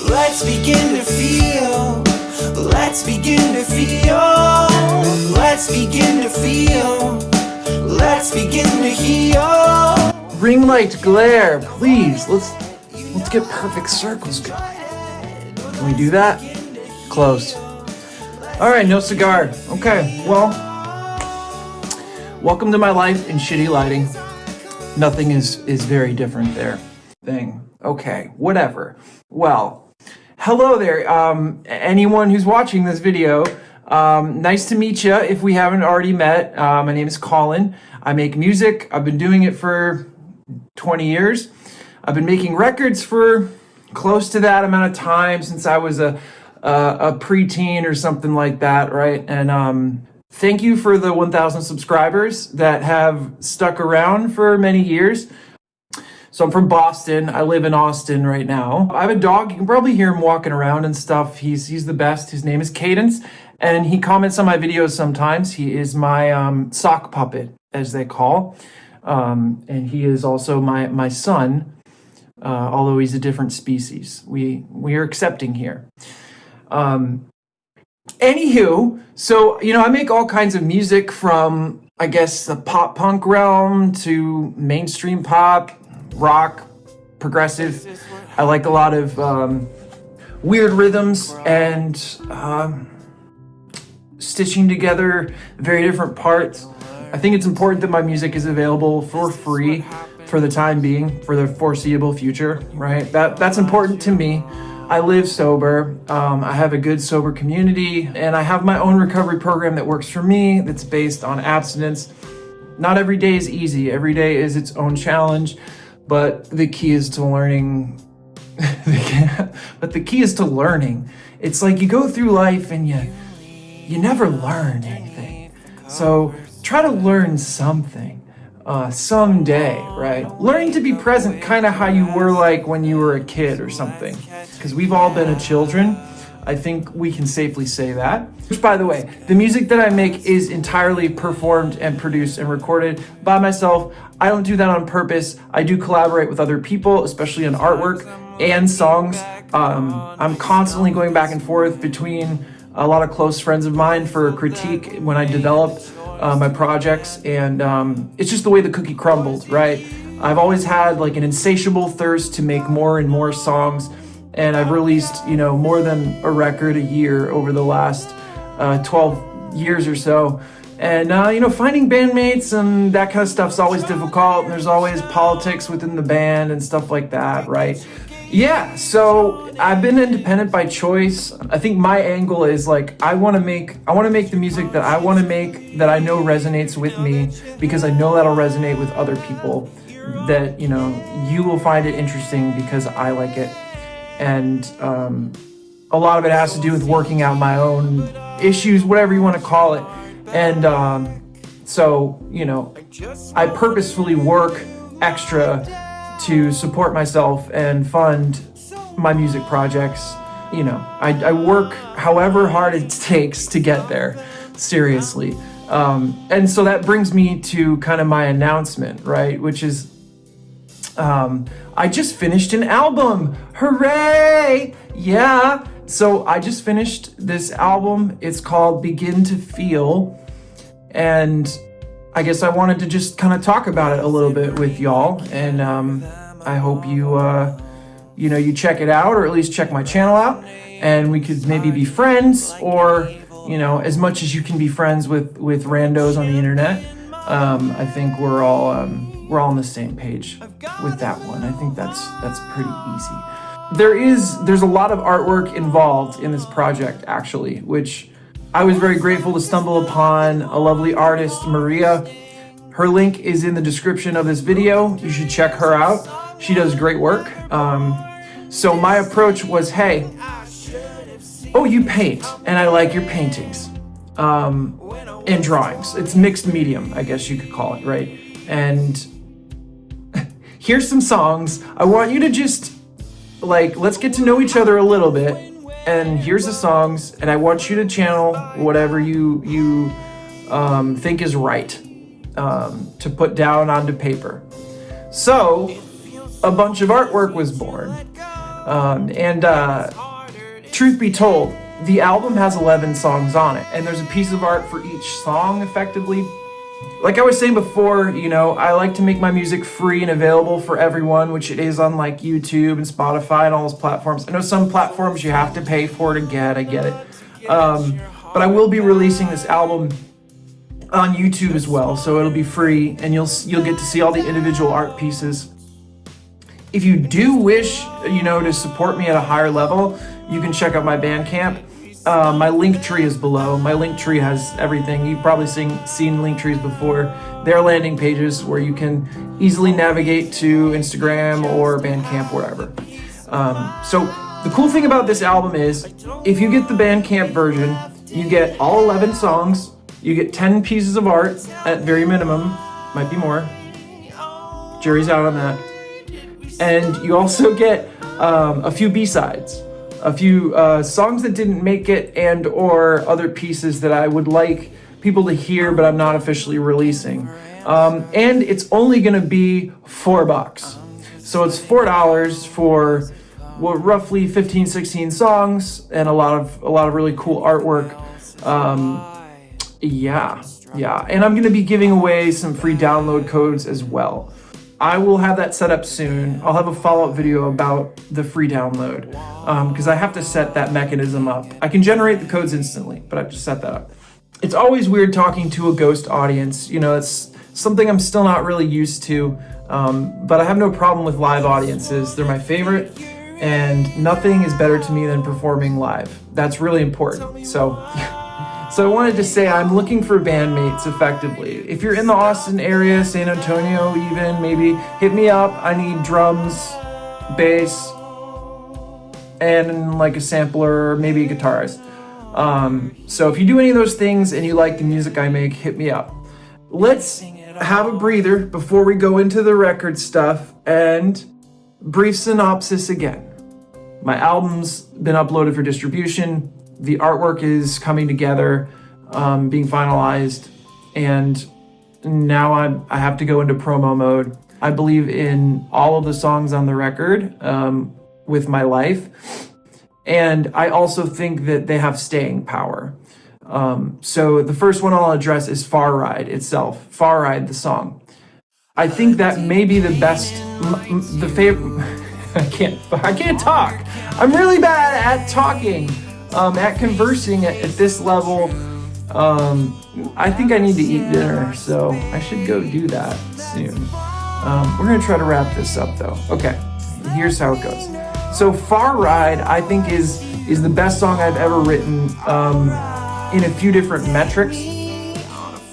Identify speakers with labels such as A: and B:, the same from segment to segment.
A: Let's begin to feel. Let's begin to feel. Let's begin to feel. Let's begin to heal.
B: Ring light glare, please. Let's get perfect circles going. Can we do that? Close. All right, no cigar. Okay, well, welcome to my life in shitty lighting. Nothing is very different there. Okay, whatever. Well, hello there. Anyone who's watching this video, nice to meet you if we haven't already met. My name is Colin. I make music. I've been doing it for 20 years. I've been making records for close to that amount of time since I was a preteen or something like that, right? And thank you for the 1,000 subscribers that have stuck around for many years. So I'm from Boston. I live in Austin right now. I have a dog. You can probably hear him walking around and stuff. He's the best. His name is Cadence, and he comments on my videos sometimes. He is my sock puppet, as they call. And he is also my son, although he's a different species. We are accepting here. Anywho, so, I make all kinds of music from, I guess, the pop punk realm to mainstream pop, rock, progressive. I like a lot of weird rhythms and stitching together very different parts. I think it's important that my music is available for free for the time being, for the foreseeable future, right? That's important to me. I live sober. I have a good sober community, and I have my own recovery program that works for me that's based on abstinence. Not every day is easy. Every day is its own challenge, but the key is to learning. But the key is to learning. It's like you go through life and you never learn anything. So try to learn something someday, right? Learning to be present, kind of how you were like when you were a kid or something. Because we've all been a children. I think we can safely say that. Which, by the way, the music that I make is entirely performed and produced and recorded by myself. I don't do that on purpose. I do collaborate with other people, especially on artwork and songs. I'm constantly going back and forth between a lot of close friends of mine for critique when I develop my projects, and it's just the way the cookie crumbled, right? I've always had like an insatiable thirst to make more and more songs, and I've released, more than a record a year over the last 12 years or so. And, finding bandmates and that kind of stuff's always difficult, and there's always politics within the band and stuff like that, right? Yeah, so I've been independent by choice. I think my angle is like, I want to make the music that I want to make, that I know resonates with me, because I know that'll resonate with other people, that, you will find it interesting because I like it. And a lot of it has to do with working out my own issues, whatever you want to call it. And so, I purposefully work extra to support myself and fund my music projects. I work however hard it takes to get there, seriously. And so that brings me to kind of my announcement, right? Which is, I just finished an album. Hooray! Yeah. So I just finished this album. It's called Begin to Feel. And I guess I wanted to just kind of talk about it a little bit with y'all. And I hope you check it out, or at least check my channel out. And we could maybe be friends, or, as much as you can be friends with randos on the internet. I think we're all on the same page with that one. I think that's pretty easy. There's a lot of artwork involved in this project, actually, which I was very grateful to stumble upon a lovely artist, Maria. Her link is in the description of this video. You should check her out. She does great work. So my approach was, hey, you paint, and I like your paintings. And drawings. It's mixed medium, I guess you could call it, right? And here's some songs. I want you to just, let's get to know each other a little bit. And here's the songs, and I want you to channel whatever you think is right to put down onto paper. So a bunch of artwork was born. Truth be told, the album has 11 songs on it, and there's a piece of art for each song, effectively. Like I was saying before, I like to make my music free and available for everyone, which it is on like YouTube and Spotify and all those platforms. I know some platforms you have to pay for to get, I get it. But I will be releasing this album on YouTube as well, so it'll be free, and you'll get to see all the individual art pieces. If you do wish, to support me at a higher level, you can check out my Bandcamp. My link tree is below. My link tree has everything. You've probably seen link trees before. They're landing pages where you can easily navigate to Instagram or Bandcamp, wherever. So the cool thing about this album is, if you get the Bandcamp version, you get all 11 songs, you get 10 pieces of art at very minimum, might be more. Jury's out on that. And you also get a few B-sides. A few songs that didn't make it, and or other pieces that I would like people to hear but I'm not officially releasing. And it's only going to be $4. So it's $4 for roughly 15, 16 songs and a lot of really cool artwork. Yeah. And I'm going to be giving away some free download codes as well. I will have that set up soon. I'll have a follow-up video about the free download because I have to set that mechanism up. I can generate the codes instantly, but I have to set that up. It's always weird talking to a ghost audience. It's something I'm still not really used to, but I have no problem with live audiences. They're my favorite, and nothing is better to me than performing live. That's really important. So I wanted to say I'm looking for bandmates effectively. If you're in the Austin area, San Antonio even, maybe hit me up. I need drums, bass, and like a sampler, or maybe a guitarist. So if you do any of those things and you like the music I make, hit me up. Let's have a breather before we go into the record stuff, and brief synopsis again. My album's been uploaded for distribution. The artwork is coming together, being finalized, and now I have to go into promo mode. I believe in all of the songs on the record with my life, and I also think that they have staying power. So the first one I'll address is Far Ride itself. Far Ride, the song. I think that may be the best, the favorite. I can't talk. I'm really bad at talking. At conversing at this level. I think I need to eat dinner, so I should go do that soon. We're gonna try to wrap this up though. Okay, here's how it goes. So Far Ride, I think is the best song I've ever written in a few different metrics.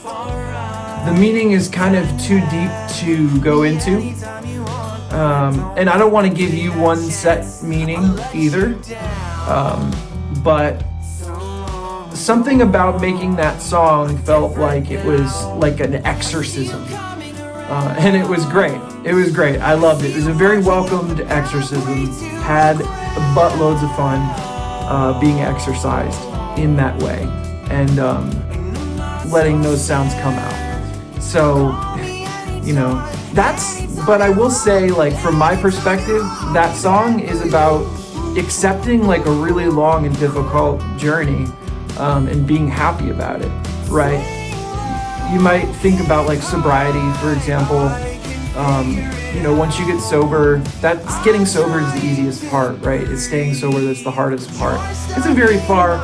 B: The meaning is kind of too deep to go into. And I don't want to give you one set meaning either. But something about making that song felt like it was like an exorcism. And it was great. It was great. I loved it. It was a very welcomed exorcism. Had buttloads of fun being exorcised in that way and letting those sounds come out. So, but I will say, like, from my perspective, that song is about accepting like a really long and difficult journey and being happy about it, right? You might think about like sobriety, for example. Once you get sober, getting sober is the easiest part, right? It's staying sober that's the hardest part. It's a very far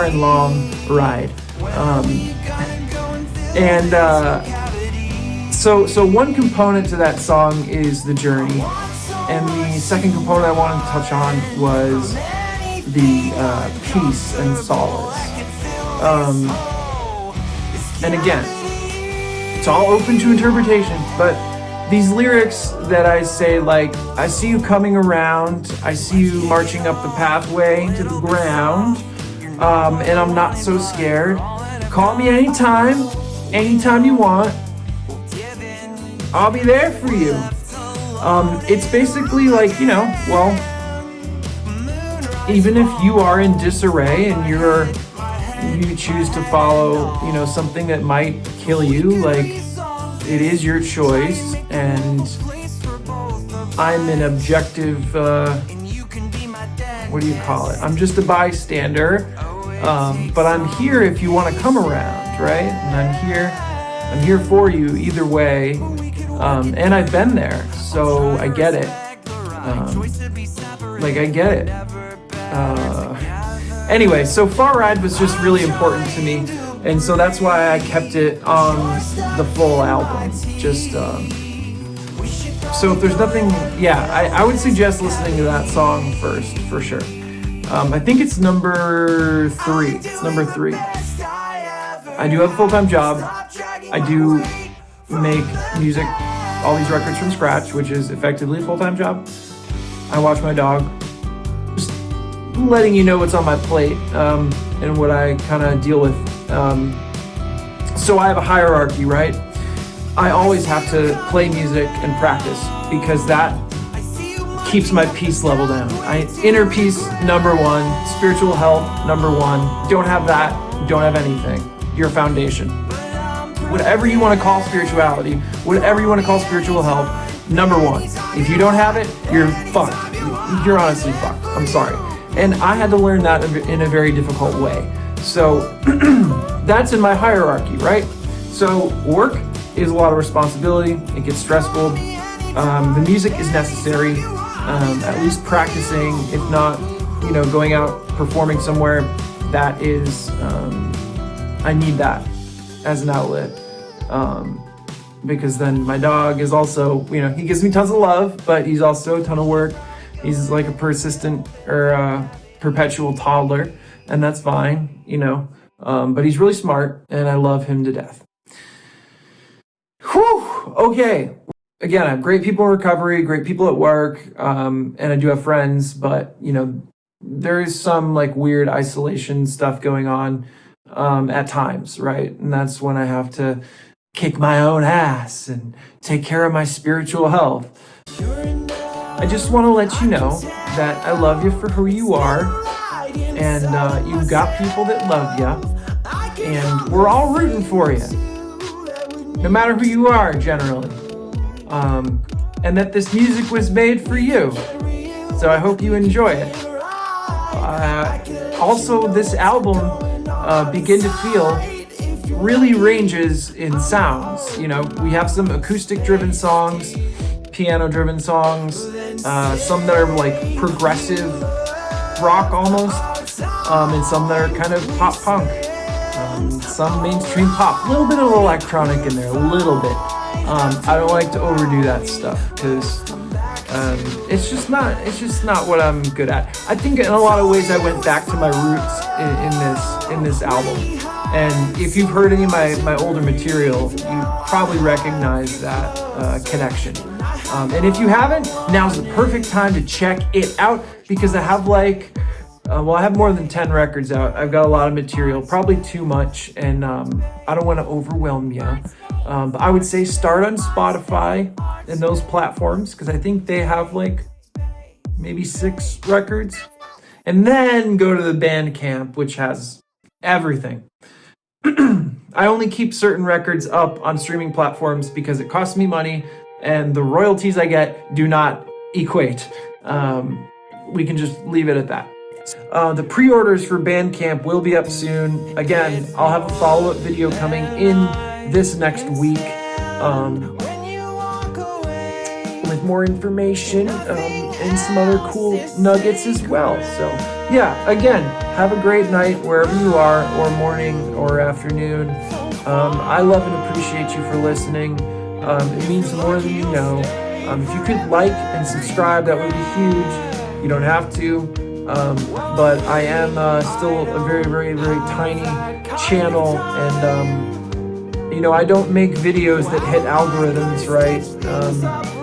B: and long ride. So one component to that song is the journey. And the second component I wanted to touch on was the peace and solace. And again, it's all open to interpretation, but these lyrics that I say, like, I see you coming around, I see you marching up the pathway to the ground, and I'm not so scared. Call me anytime you want. I'll be there for you. It's basically like, even if you are in disarray and you choose to follow, something that might kill you, like, it is your choice, and I'm an objective what do you call it? I'm just a bystander, but I'm here if you want to come around, right? And I'm here for you either way, and I've been there, so I get it. I get it. Anyway, so Far Ride was just really important to me, and so that's why I kept it on the full album. Just so if there's nothing, I would suggest listening to that song first, for sure. I think it's number 3. It's number 3. I do have a full-time job. I do make music, all these records from scratch, which is effectively a full-time job. I watch my dog. Just letting you know what's on my plate and what I kind of deal with. So I have a hierarchy, right? I always have to play music and practice because that keeps my peace level down. Inner peace, number 1. Spiritual health, number 1. Don't have that, don't have anything. Your foundation. Whatever you want to call spirituality, whatever you want to call spiritual health, number 1. If you don't have it, you're fucked. You're honestly fucked. I'm sorry. And I had to learn that in a very difficult way. So that's in my hierarchy, right? So work is a lot of responsibility. It gets stressful. The music is necessary. At least practicing, if not, going out performing somewhere. That is, I need that as an outlet. Because then my dog is also, he gives me tons of love, but he's also a ton of work. He's like a persistent or perpetual toddler, and that's fine, but he's really smart, and I love him to death. Whew, okay. Again, I have great people in recovery, great people at work, and I do have friends, but, there is some weird isolation stuff going on at times, right? And that's when I have to kick my own ass and take care of my spiritual health. I just want to let you know that I love you for who you are, and you've got people that love you, and we're all rooting for you, no matter who you are, generally, and that this music was made for you, so I hope you enjoy it. Also, this album, Begin to Feel, really ranges in sounds. We have some acoustic-driven songs, piano-driven songs, some that are progressive rock almost, and some that are kind of pop punk, some mainstream pop, a little bit of electronic in there, a little bit. I don't like to overdo that stuff because it's just not what I'm good at. I think in a lot of ways I went back to my roots in this album. And if you've heard any of my older material, you probably recognize that connection. And if you haven't, now's the perfect time to check it out because I have I have more than 10 records out. I've got a lot of material, probably too much, and I don't want to overwhelm you. But I would say start on Spotify and those platforms because I think they have maybe 6 records. And then go to the Bandcamp, which has everything. I only keep certain records up on streaming platforms because it costs me money and the royalties I get do not equate. We can just leave it at that. The pre-orders for Bandcamp will be up soon. Again, I'll have a follow-up video coming in this next week with more information and some other cool nuggets as well. So yeah, again, have a great night wherever you are, or morning or afternoon. I love and appreciate you for listening. It means more than you know. If you could like and subscribe, that would be huge. You don't have to, but I am still a very, very, very tiny channel, and I don't make videos that hit algorithms, right?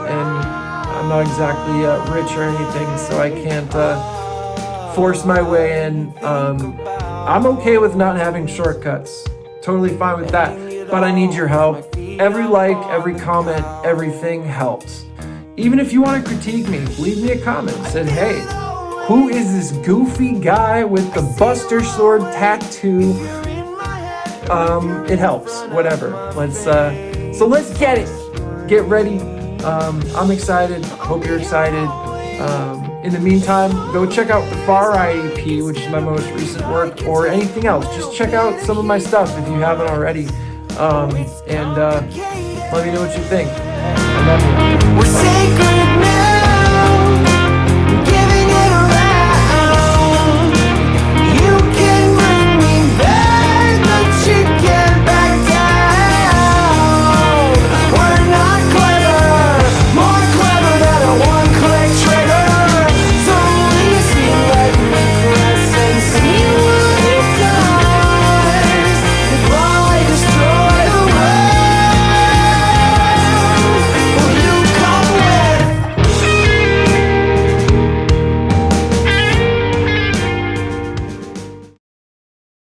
B: And I'm not exactly rich or anything, so I can't force my way in. I'm okay with not having shortcuts. Totally fine with that. But I need your help. Every like, every comment, everything helps. Even if you want to critique me, leave me a comment. Say, hey, who is this goofy guy with the Buster Sword tattoo? It helps. Whatever. So let's get it. Get ready. I'm excited. Hope you're excited. In the meantime, go check out the Far Eye EP, which is my most recent work, or anything else. Just check out some of my stuff if you haven't already, and let me know what you think. I love you.
A: We're sacred.